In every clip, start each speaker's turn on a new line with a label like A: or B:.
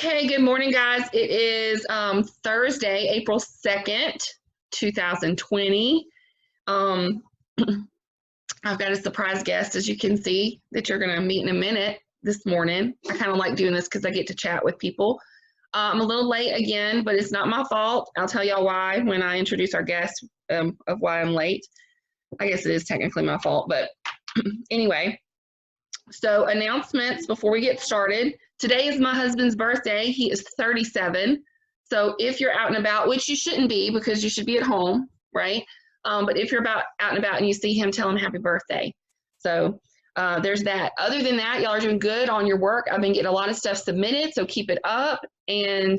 A: Okay, good morning, guys. It is Thursday, April 2nd, 2020. Um, I've got a surprise guest, as you can see, that you're going to meet in a minute this morning. I kind of like doing this because I get to chat with people. I'm a little late again, but it's not my fault. I'll tell y'all why when I introduce our guest of why I'm late. I guess it is technically my fault, but anyway. So announcements before we get started. Today is my husband's birthday. He is 37. So if you're out and about, which you shouldn't be because you should be at home, right? But if you're out and about and you see him, tell him happy birthday. So there's that. Other than that, y'all are doing good on your work. I've been getting a lot of stuff submitted, so keep it up. And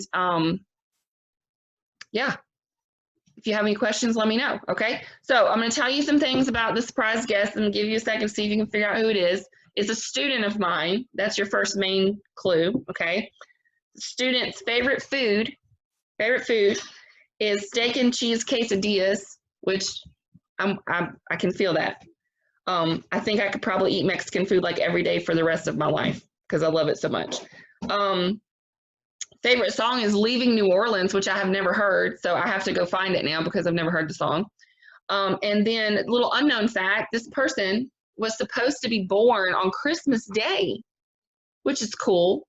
A: yeah, if you have any questions, let me know, okay? So I'm going to tell you some things about the surprise guest and give you a second to see if you can figure out who it is. It's a student of mine. That's your first main clue, okay? The student's favorite food is steak and cheese quesadillas, which I can feel that. I think I could probably eat Mexican food like every day for the rest of my life because I love it so much. Favorite song is Leaving New Orleans, which I have never heard, so I have to go find it now because I've never heard the song. And then a little unknown fact, this person was supposed to be born on Christmas Day, which is cool.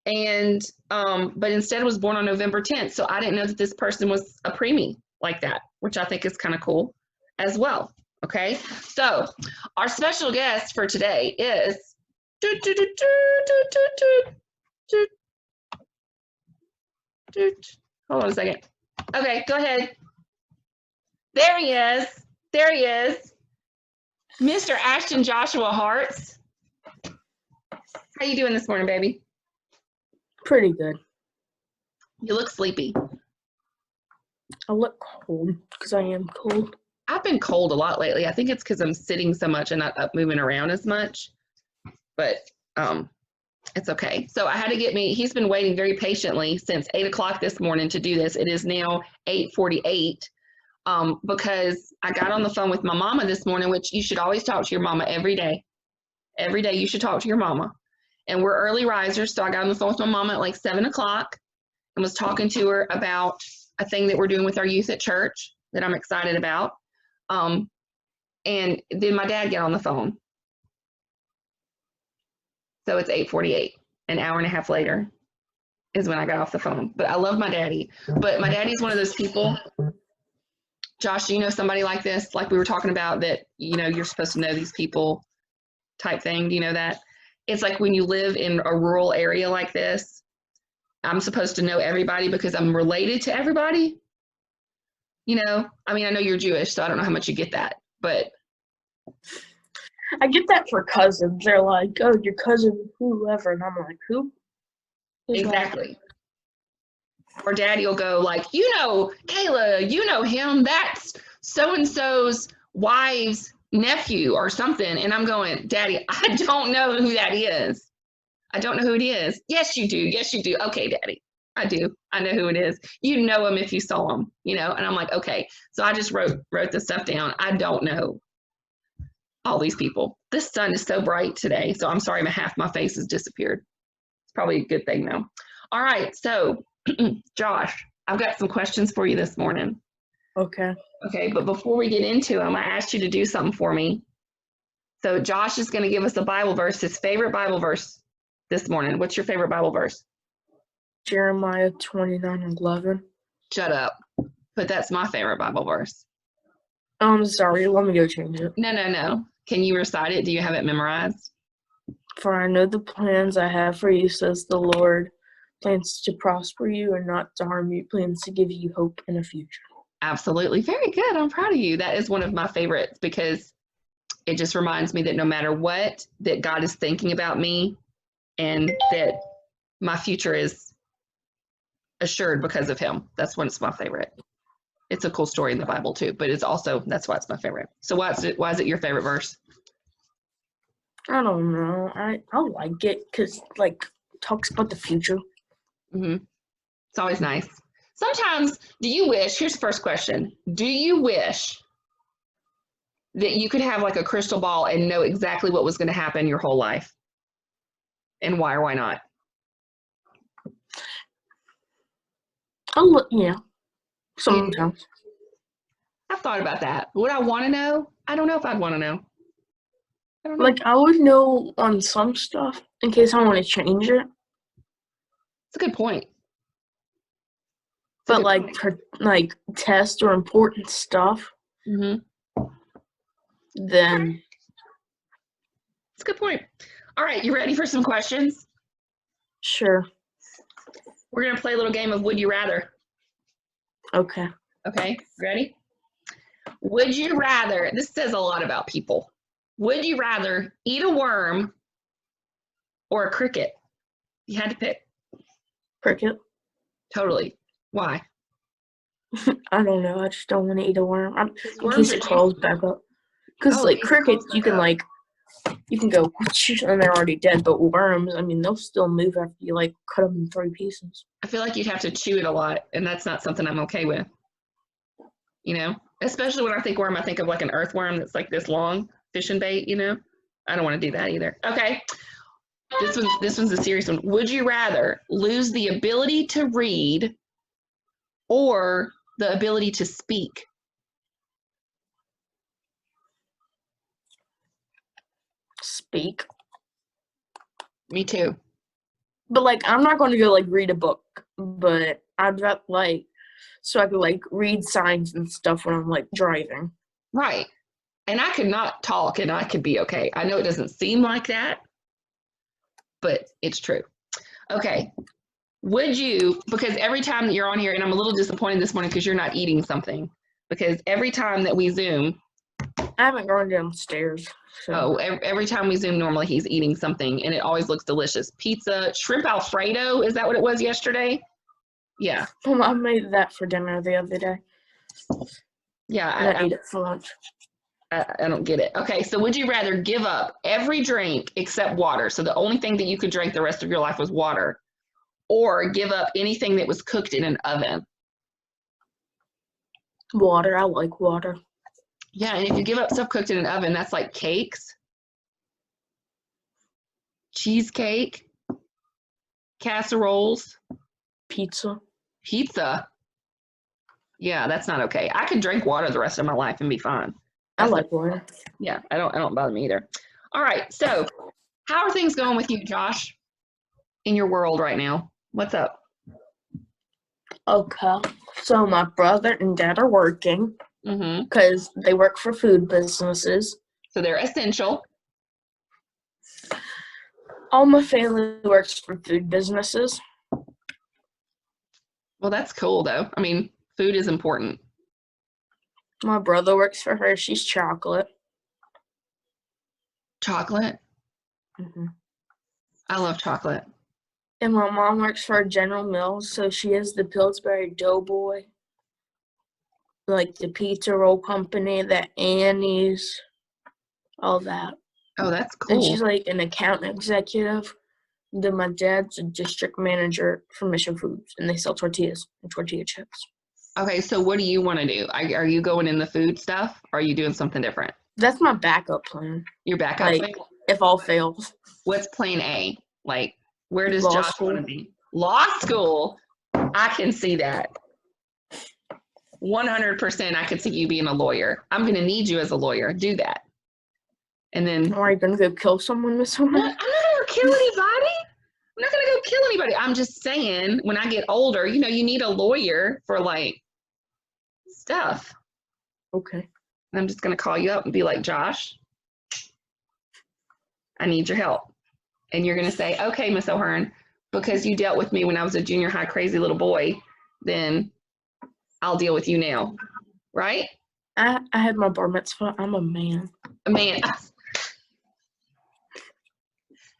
A: And but instead was born on November 10th. So I didn't know that this person was a preemie like that, which I think is kind of cool as well. Okay, so our special guest for today is hold on a second. Okay, go ahead. There he is. There he is. Mr. Ashton Joshua Harts. How you doing this morning, baby?
B: Pretty good.
A: You look sleepy.
B: I look cold because I am cold.
A: I've been cold a lot lately. I think it's because I'm sitting so much and not up moving around as much. But it's okay. So I had to get he's been waiting very patiently since 8 o'clock this morning to do this. It is now 8:48. Because I got on the phone with my mama this morning, which you should always talk to your mama every day. Every day you should talk to your mama. And we're early risers, so I got on the phone with my mama at like 7 o'clock and was talking to her about a thing that we're doing with our youth at church that I'm excited about. And then my dad got on the phone. So it's 8:48, an hour and a half later is when I got off the phone. But I love my daddy. But my daddy's one of those people. Josh, do you know somebody like this? Like we were talking about that, you know, you're supposed to know these people type thing. Do you know that? It's like when you live in a rural area like this, I'm supposed to know everybody because I'm related to everybody. You know, I mean, I know you're Jewish, so I don't know how much you get that, but.
B: I get that for cousins. They're like, oh, your cousin, whoever. And I'm like, who?
A: Exactly. Or daddy will go like, you know, Kayla, you know him, that's so-and-so's wife's nephew or something. And I'm going, Daddy, I don't know who that is. I don't know who it is. Yes, you do. Yes, you do. Okay, Daddy, I do. I know who it is. You know him if you saw him, you know? And I'm like, okay. So I just wrote this stuff down. I don't know all these people. This sun is so bright today. So I'm sorry, half my face has disappeared. It's probably a good thing though. All right, so Josh, I've got some questions for you this morning.
B: Okay.
A: Okay, but before we get into them, I asked you to do something for me. So Josh is going to give us a Bible verse, his favorite Bible verse this morning. What's your favorite Bible verse?
B: Jeremiah 29:11.
A: Shut up. But that's my favorite Bible verse.
B: I'm sorry. Let me go change it.
A: No. Can you recite it? Do you have it memorized?
B: For I know the plans I have for you, says the Lord. Plans to prosper you and not to harm you. Plans to give you hope in a future.
A: Absolutely. Very good. I'm proud of you. That is one of my favorites because it just reminds me that no matter what, that God is thinking about me and that my future is assured because of him. That's when it's my favorite. It's a cool story in the Bible too, but it's also, that's why it's my favorite. So why is it your favorite verse?
B: I don't know. I like it because like talks about the future.
A: Mm-hmm. It's always nice. Sometimes, do you wish, here's the first question. Do you wish that you could have like a crystal ball and know exactly what was going to happen your whole life? And why or why not?
B: Yeah, sometimes.
A: I've thought about that. Would I want to know? I don't know if I'd want to know. I don't know.
B: Like, I would know on some stuff in case I want to change it.
A: It's a good point.
B: But like test or important stuff,
A: Mm-hmm.
B: then
A: It's a good point. All right, you ready for some questions?
B: sure.
A: We're going to play a little game of Would You Rather.
B: Okay.
A: Okay, ready? Would you rather, this says a lot about people. Would you rather eat a worm or a cricket? You had to pick.
B: Cricket.
A: Totally. Why?
B: I don't know. I just don't want to eat a worm. In
A: Worms
B: case
A: are
B: it crawls back up. Because
A: Oh,
B: like
A: it
B: crickets,
A: crawls
B: you
A: back
B: can
A: up.
B: you can go and they're already dead. But worms, I mean, they'll still move after you like cut them in 3 pieces.
A: I feel like you'd have to chew it a lot, and that's not something I'm okay with. You know, especially when I think worm, I think of like an earthworm that's like this long, fishing bait. You know, I don't want to do that either. Okay, this one's a serious one. Would you rather lose the ability to read or the ability to speak?
B: Speak.
A: Me too.
B: But like, I'm not going to go like read a book. But I'd rather like so I could like read signs and stuff when I'm like driving.
A: Right. And I could not talk and I could be okay. I know it doesn't seem like that, but it's true. Okay. Would you, because every time that you're on here, and I'm a little disappointed this morning because you're not eating something, because every time that we Zoom,
B: I haven't gone downstairs. So.
A: every time we Zoom, normally he's eating something and it always looks delicious. Pizza, shrimp Alfredo, is that what it was yesterday? Yeah.
B: I made that for dinner the other day.
A: Yeah.
B: And I ate it for lunch.
A: I don't get it. Okay, so would you rather give up every drink except water? So the only thing that you could drink the rest of your life was water, or give up anything that was cooked in an oven?
B: Water. I like water.
A: Yeah, and if you give up stuff cooked in an oven, that's like cakes, cheesecake, casseroles,
B: Pizza.
A: pizza. Yeah, that's not okay. I could drink water the rest of my life and be fine.
B: I like water.
A: Yeah, I don't bother me either. All right, so how are things going with you, Josh, in your world right now? What's up?
B: Okay. So my brother and dad are working
A: Mm-hmm.
B: because they work for food businesses.
A: So they're essential.
B: All my family works for food businesses.
A: Well, that's cool, though. I mean, food is important.
B: My brother works for Hershey's Chocolate.
A: Chocolate?
B: Mm-hmm.
A: I love chocolate.
B: And my mom works for General Mills, so she has the Pillsbury Doughboy, like the pizza roll company, the Annie's, all that.
A: Oh, that's cool.
B: And she's like an account executive. Then my dad's a district manager for Mission Foods, and they sell tortillas and tortilla chips.
A: Okay, so what do you want to do? Are you going in the food stuff, or are you doing something different?
B: That's my backup plan.
A: Your backup
B: Like,
A: plan?
B: if all fails.
A: What's plan A? Like, where does
B: Law
A: Josh
B: school.
A: want to be? Law school? I can see that. 100% I could see you being a lawyer. I'm going to need you as a lawyer. Do that. And then...
B: Are you going to go kill someone, Miss Horn?
A: I'm not going to kill anybody. I'm not going to go kill anybody. I'm just saying, when I get older, you know, you need a lawyer for, like, stuff.
B: Okay.
A: And I'm just going to call you up and be like, Josh, I need your help. And you're going to say, okay, Miss O'Hearn, because you dealt with me when I was a junior high crazy little boy, then I'll deal with you now. Right?
B: I had my bar mitzvah. I'm a man.
A: A man.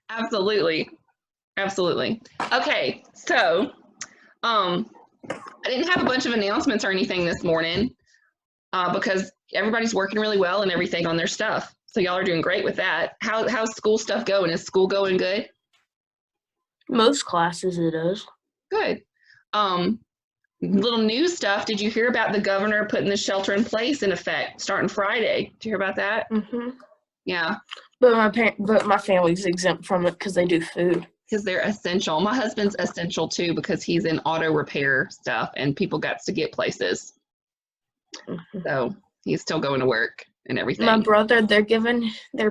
A: Absolutely. Absolutely. Okay, so I didn't have a bunch of announcements or anything this morning because everybody's working really well and everything on their stuff. So y'all are doing great with that. How's school stuff going? Is school going good?
B: Most classes it is.
A: Good. Little news stuff. Did you hear about the governor putting the shelter in place in effect starting Friday? Did you hear about that?
B: Mm-hmm.
A: Yeah.
B: But my family's exempt from it because they do food.
A: because they're essential. My husband's essential too because he's in auto repair stuff and people got to get places. So he's still going to work and everything.
B: My brother, they're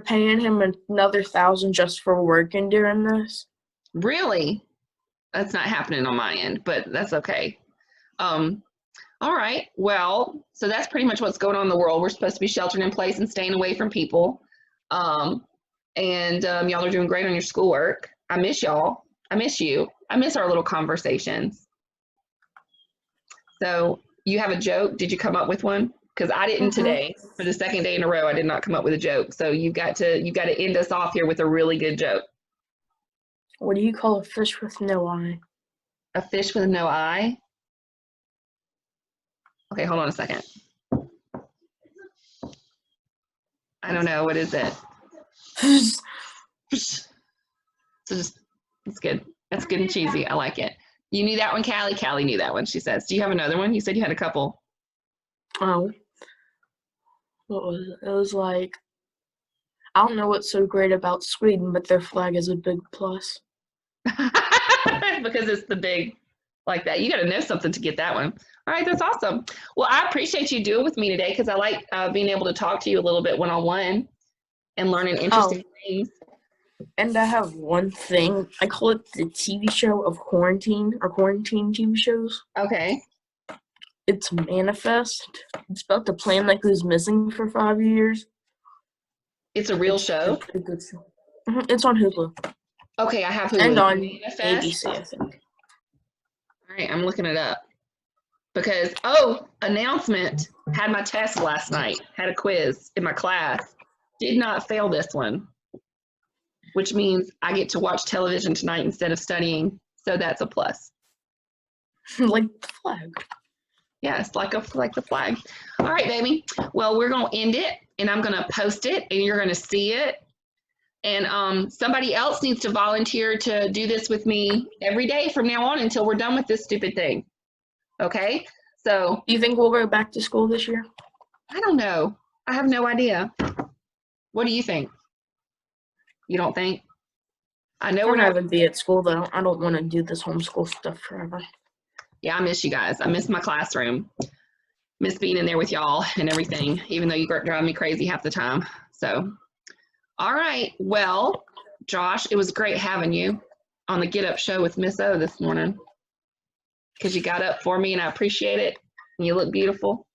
B: paying him another $1,000 just for working during this.
A: Really? That's not happening on my end, but that's okay. All right. Well, so that's pretty much what's going on in the world. We're supposed to be sheltering in place and staying away from people. Y'all are doing great on your schoolwork. I miss y'all. I miss you. I miss our little conversations. So you have a joke? Did you come up with one? Because I didn't today. For the second day in a row, I did not come up with a joke. So you've got to end us off here with a really good joke.
B: What do you call a fish with no eye?
A: A fish with no eye? Okay, hold on a second. I don't know. What is it? So just, it's good. That's good and cheesy. I like it. You knew that one, Callie? Callie knew that one, she says. Do you have another one? You said you had a couple.
B: Oh. What was it? It was like, I don't know what's so great about Sweden, but their flag is a big plus.
A: Because it's the big, like that. You got to know something to get that one. All right, that's awesome. Well, I appreciate you doing with me today because I like being able to talk to you a little bit one-on-one and learning interesting things.
B: And I have one thing. I call it the TV show of quarantine, or quarantine TV shows.
A: Okay.
B: It's Manifest. It's about the plan like who's missing for 5 years.
A: It's a real show?
B: It's a good show. It's on Hulu.
A: Okay, I have Hulu.
B: And on
A: Manifest?
B: ABC, I think.
A: All right, I'm looking it up. Because, announcement. Had my test last night. Had a quiz in my class. Did not fail this one. Which means I get to watch television tonight instead of studying. So that's a plus.
B: Like the flag.
A: Yeah, it's like the flag. All right, baby. Well, we're going to end it, and I'm going to post it, and you're going to see it. And somebody else needs to volunteer to do this with me every day from now on until we're done with this stupid thing. Okay? So.
B: Do you think we'll go back to school this year?
A: I don't know. I have no idea. What do you think? You don't think? I know we're not
B: going to be at school, though. I don't want to do this homeschool stuff forever.
A: Yeah, I miss you guys. I miss my classroom. Miss being in there with y'all and everything, even though you drive me crazy half the time. So, all right. Well, Josh, it was great having you on the Get Up Show with Miss O this morning because you got up for me and I appreciate it. And you look beautiful.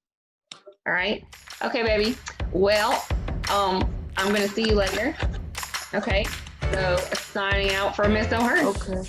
A: All right. Okay, baby. Well, I'm going to see you later. Okay. So, signing out for Miss O'Hearn.
B: Okay.